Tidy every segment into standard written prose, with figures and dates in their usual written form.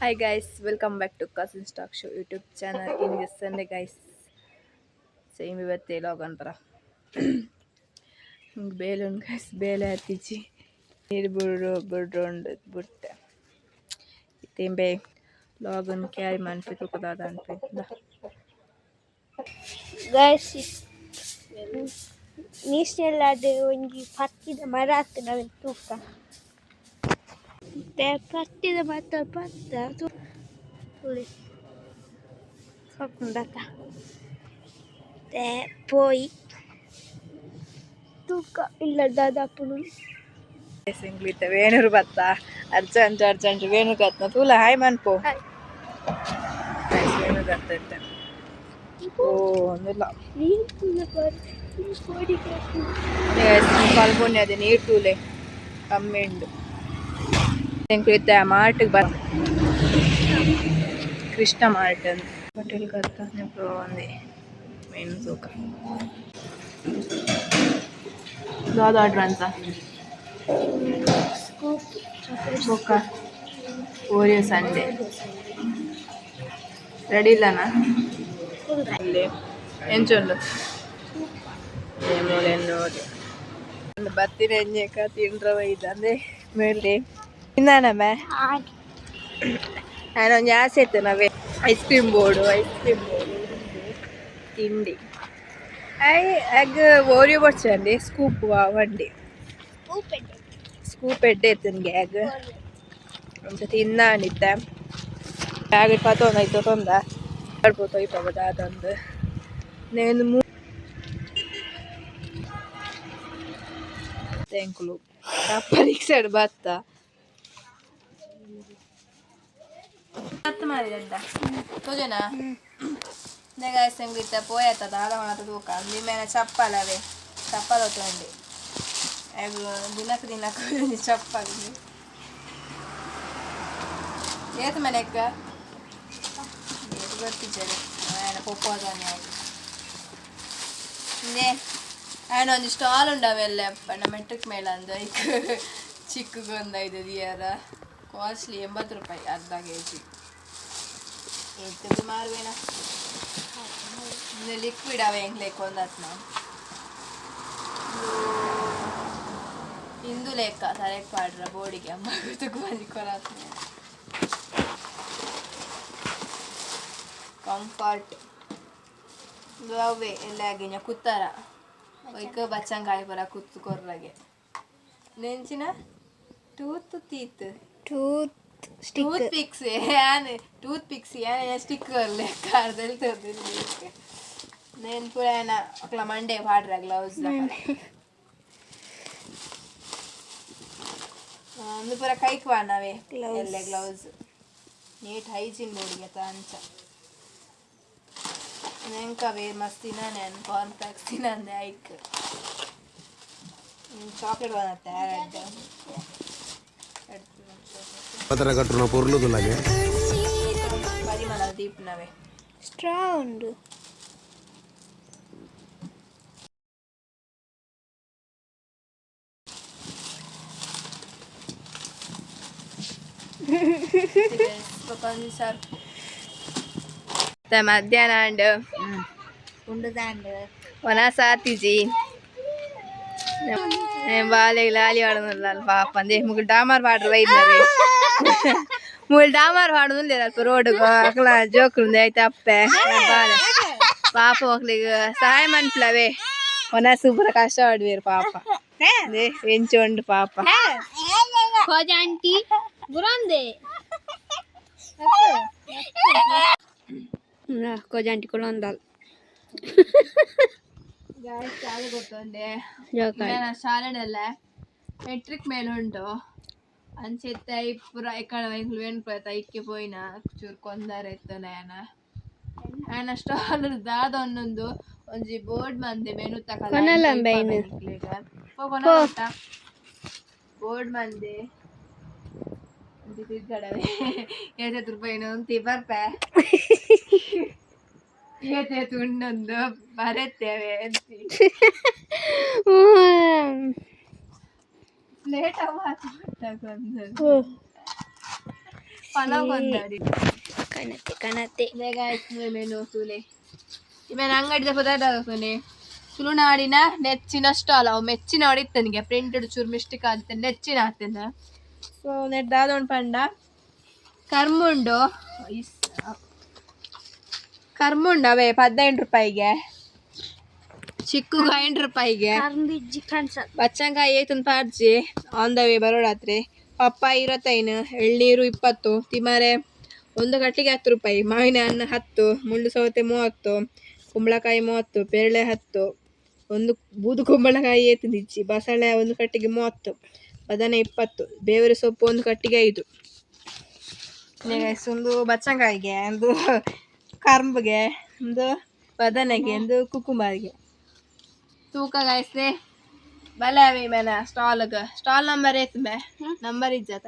Hi guys, welcome back to Cousin Stock Show YouTube channel. In this Sunday guys, same ಇವತ್ತೇ log ಅಂತಾರ ಹಿಂಗೆ balloon guys ಬೇಲೆ ಹತ್ತಿಚ್ಚಿ ನೀರು ಬಿಡ್ಕೊಂಡು ಬಿಟ್ಟೆ ಇತ್ತೇಂಬೆ ಲಾಗನ್ನು ಕ್ಯಾರಿ ಮಾಡ್ಪಿ ತೂಕದಾದ ಅನ್ಪಿ ಗೈಸ್ ನೀಸ್ನೆಲ್ಲಾದ ಒಂಜಿ ಪತ್ತಿದ ಮರ ಆತು ನಾವೆನ್ ತೂಕ ಪತ್ತಿದ ಮತ್ತ ಪತ್ತ ಹಾಕೊಂಡಾತ ಪೋಯಿ ತೂಕ ಇಲ್ಲ ದಾದಾಪುನು ಸಿಂಗ್ಲಿತ್ತ ವೇಣೂರು ಬತ್ತ ಅರ್ಜೆಂಟ್ ವೇಣು ಕತ್ನ ತೂಲ ಹಾಯ್ ಮನ್ಪೋ ವೇಣು ಕತ್ತ ಓ ಒಂದಿಲ್ಲ ಕಲ್ಪೊನ್ನೆ ಅದೇ ನೀರು ತೂಲೆ ಕಮ್ಮಿ ಉಂಡು ಎಂಕ್ಲಿತ್ತ ಮಾರ್ಟ್ಗೆ ಬರ ಕೃಷ್ಣ ಮಾರ್ಟ್ ಅಂತ ಹೋಟೆಲ್ ಕತ್ತ ನೆನಪು ಒಂದೇ ಮೇನ್ ತೂಕ ಯಾವ್ದು ಆರ್ಡ್ರ್ ಅಂತ ಬೊಕ್ಕ ಓರಿಯೋ ಸಂಡೆ ರೆಡಿ ಇಲ್ಲನಾ ಇಲ್ಲಿ ಎಂಚೊಂದು ನೋಡಿ ಒಂದು ಬತ್ತಿನ ಎಂಜಕ ತಿಂಡ್ರವ ಇದ್ದಂದೆ ಮೇಲೆ ತಿಂದಾನಮ್ಮ ನಾನೊಂದು ಆಸೆ ಇತ್ತು ನಾವೇ ಐಸ್ ಕ್ರೀಮ್ ಬೋರ್ಡು ತಿಂಡಿ ಆಗ ಓರಿಯೋ ಬರ್ಚಂడి ಸ್ಕೂಪ್ వండి స్కూప్ ఎట్టేస్తుంది గ్యాగ్ కొంచెం తిన్నానిద్దా ప్యాకెట్ పತ್ತೊಂದು ಐದು ತೊಂದ ಆಡ್ಬೋದು ಇಪ್ಪದ ಅದೊಂದು నేను ತೆಂಕುಲು ಪರೀಕ್ಷೆ ಬತ್ತ ಮಾಡಿದ ತೋಜನಾ 내가 생길 때 보였다 나랑 두까 니메나 ಚಪ್ಪಲವೇ ಚಪ್ಪಲ ತೊಂಡಿ ದಿನಕ್ಕೆ ಚಪ್ಪಲಿ ಏತ್ ಮನೆಕ್ಕ ಗೊತ್ತಿದ್ದಾರೆ ఆయన పొప్పోదని ఆయన ಒಂದು ಸ್ಟಾಲ್ ಉಂಡವೆಲ್ಲ ನಮ್ಮ ಮೆಟ್ರಿಕ್ ಮೇಲೆ ಅಂದು ಈಗ ಚಿಕ್ಕಗೊಂದು 5 ದಿಯರ ಕಾಸ್ಟ್ಲಿ 80 ರೂಪಾಯಿ ಅರ್ಧ ಕೆಜಿ ಎಂತದ್ದು ಮಾರುವೇನ ಲಿಕ್ವಿಡ್ ಅವೆ ಹೆಂಗ್ಲೇಕು ಒಂದತ್ ನಾವು ಇಂದು ಲೆಕ್ಕ ಸೆಲೆಕ್ಟ್ ಮಾಡ್ರ ಬೋರ್ಡಿಗೆ ಅಮ್ಮ ತುಕು ಬಂದು ಕೊರತ್ ಕಂಫರ್ಟ್ ಅವೇ ಎಲ್ಲ ಆಗಿನ ಕುತ್ತಾರ ಒಯ್ಕ ಬಚ್ಚಂಗಾಯಿ ಬರ ಕುತ್ತು ಕೊರ್ರಗೆ ನೆಂಚಿನ ಟೂತ್ ಪಿಕ್ಸ್ ಸ್ಟಿಕ್ಕರ್ ಲೆಕ್ಕ ಅರ್ಧಲ್ಲಿ ತೋರಿಸಿ నేను కూడా ఆయన ఒకలా మండే వాడరా గ్లౌజ్ అందుపూರ ಕೈಕ್ ವಾಡನವೆ ಎಲ್ಲೆ ಗ್ಲೌಸ್ ನೀಟ್ ಹೈಜೀನ್ ಬೋಡಿಗೆ ಅಂಚ ನೆಂಕವೇ ಮಸ್ತ್ ತಿನ್ನಾನೆ ಕಾರ್ನ್ ಪ್ಯಾಕ್ಸ್ ತಿನ್ನಂದೆ ಐಕ್ ಚಾಕ್ಲೇಟ್ ಬಂದತ್ತೆ ಪರಿಮಳ ದೀಪ್ನವೆ ಸ್ಟ್ರಾ ಉಂಡು ಮಧ್ಯಾಹ್ನ ಅಂಡ್ ಒನ ಸಾತಿಜಿ ಬಾಲೆಗೆ ಲಾಲಿ ಆಡೋದಿಲ್ಲ ಪಾಪ ಅಂದೆ ಮುಗ್ಳು ಡಾಮರ್ ಪಾಡ್ರ ಬೈದ್ನವೆ ಮುಗ್ಳು ಡಾಮರ್ ಪಾಡೋದಿಲ್ಲ ಅಲ್ಪ ರೋಡ್ಗೆ ಅಕ್ಲ ಜೋಕ್ಲು ಆಯ್ತು ಅಪ್ಪೆ ಬಾಲೆ ಪಾಪ ಮಕ್ಳಿಗೆ ಸಹಾಯ ಮನ್ಪ್ಲವೇ ಒನ ಸೂಪರ್ ಕಷ್ಟ ಆಡ್ವೇರು ಪಾಪ ಎಂಚೊಂಡು ಪಾಪ ಆಂಟಿ ಬುರಂದೆ ಕೋಜಾಂಟಿ ಕೊಳೊಂದಲ್ ಶಾಲೆ ಗೊತ್ತೊಂದೆ ಶಾಲೆನೆಲ್ಲ ಮೆಟ್ರಿಕ್ ಮೇಲೆ ಉಂಟು ಅಂಚೆತ್ತ ಪುರ ಎಕ್ಕಡ ವೈಂಗ್ಲು ವೇಣ್ಪುರ ಇಕ್ಕೆ ಪೋಯಿನ ಚೂರು ಕೊಂದರೆ ಇತ್ತು ఆయన ಸ್ಟಾಲ್ ದಾದ ಒಂದೊಂದು ಒಂಜಿ ಬೋರ್ಡ್ ಮಂದೆ ಮೆನು ಬೋರ್ಡ್ ಮಂದೆ ತಿರ್ಗಡವೆ 50 ರೂಪಾಯಿ ಒಂತಿ ಬರ್ಪೆ ತುಂಡೊಂದು ಬರೆತ್ತೇವೆ ಲೇಟ್ ಮಾತಾಡ್ಕೊಂಡ್ರು ಪಲಾವ್ ಬಂದಾಡಿ ಕಣತೆ ಕಣತೆ ಬೇಗ ಆಯ್ತು ಮೆನು ತೂಲೆ ಇವೇನು ಅಂಗಡಿದ ಪದಾರ್ಥ ತುಳುನಾಡಿನ ನೆಚ್ಚಿನ ಸ್ಟಾಲ್ ಅವು ಮೆಚ್ಚಿನ ಹೊಡಿತನಿಗೆ ಪ್ರಿಂಟೆಡ್ ಚೂರು ಮಿಸ್ಟೇಕ್ ಆಗುತ್ತೆ ನೆಚ್ಚಿನ ಆಗ್ತೇನೆ ಸೊ ನೆಡ್ದಾದೊಂದು ಪಂಡ ಕರ್ಮುಂಡು ಕರ್ಮುಂಡು ಅವೇ 15 ರೂಪಾಯಿಗೆ ಚಿಕ್ಕು 5 ರೂಪಾಯಿಗೆ ಬಚ್ಚಂಕಾಯಿ ಏತನ್ ಪಾರ್ಜಿ ಆನ್ ದ ವೇ ಬರೋಡಾತ್ರಿ ಪಪ್ಪಾಯಿ 25 ಎಳ್ನೀರು 20 ತಿಮಾರೆ ಒಂದು ಕಟ್ಟಿಗೆ 10 ರೂಪಾಯಿ ಮಾವಿನ ಹಣ್ಣು 10 ಮುಳ್ಳು ಸೌತೆ 30 ಕುಂಬಳಕಾಯಿ 30 ಪೇರಳೆ 10 ಒಂದು ಬೂದು ಕುಂಬಳಕಾಯಿ ಏತಂದಿಚ್ಚಿ ಬಸಳೆ ಒಂದು ಕಟ್ಟಿಗೆ 30 ಬದನೆ 20 ಬೇವಿನ ಸೊಪ್ಪು ಒಂದು ಕಟ್ಟಿಗೆ 5 ಒಂದು ಬಚ್ಚಂಕಾಯಿಗೆ ಒಂದು ಕರ್ಂಬಿಗೆ ಒಂದು ಬದನೆಗೆ ಒಂದು ಕುಕುಂಬರ್ಗೆ ತೂಕ ಗಾಯಿಸ್ದೆ ಬಲೆ ಅವಿ ಮೇನ ಸ್ಟಾಲ್ ನಂಬರ್ ಏತ್ ಮೇ ನಂಬರ್ ಇಜ್ಜತ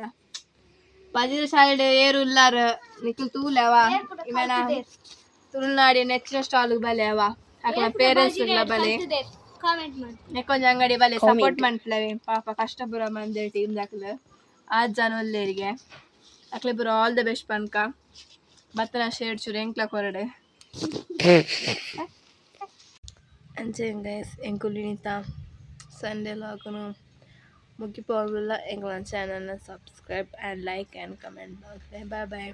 ಪಜಿರ ಸೈಡ್ ಏರು ಇಲ್ಲಾರ ನಿಖಿಲ್ ತೂಲೆ ಅವ ಇವೇನ ತುಳುನಾಡಿ ನೆಚ್ಚಿನ ಸ್ಟಾಲ್ ಬಲೆ ಅವ ಅಕ್ಲ ಪೇರೆಂಟ್ಸ್ ಇಲ್ಲ ಬಲೆ ನೆಕ್ಕೊಂಜ ಅಂಗಡಿ ಬಲೆ ಸಪೋರ್ಟ್ ಮಾಡ್ಲವೆ ಪಾಪ ಕಷ್ಟ ಬರೋ ಮಂದಿ ಟೀಮ್ ದಾಖಲೆ 8 ಜನ ಒಲ್ಲೇರಿಗೆ ಅಕ್ಲೆ ಬರೋ ಆಲ್ ದ ಬೆಸ್ಟ್ ಪನ್ಕ ಬತ್ತನ ಶೇಡ್ ಚೂರು ಎಂಕ್ಲ ಕೊರಡೆ ಅಂಚೆ ಗೈಸ್ ಎಂಕುಲಿನಿತ ಸಂಡೇ ಲಾಗನು ಮುಗಿಪೋಗಲ್ಲ ಎಂಗ್ಲ ಚಾನಲ್ನ subscribe and like and comment bye bye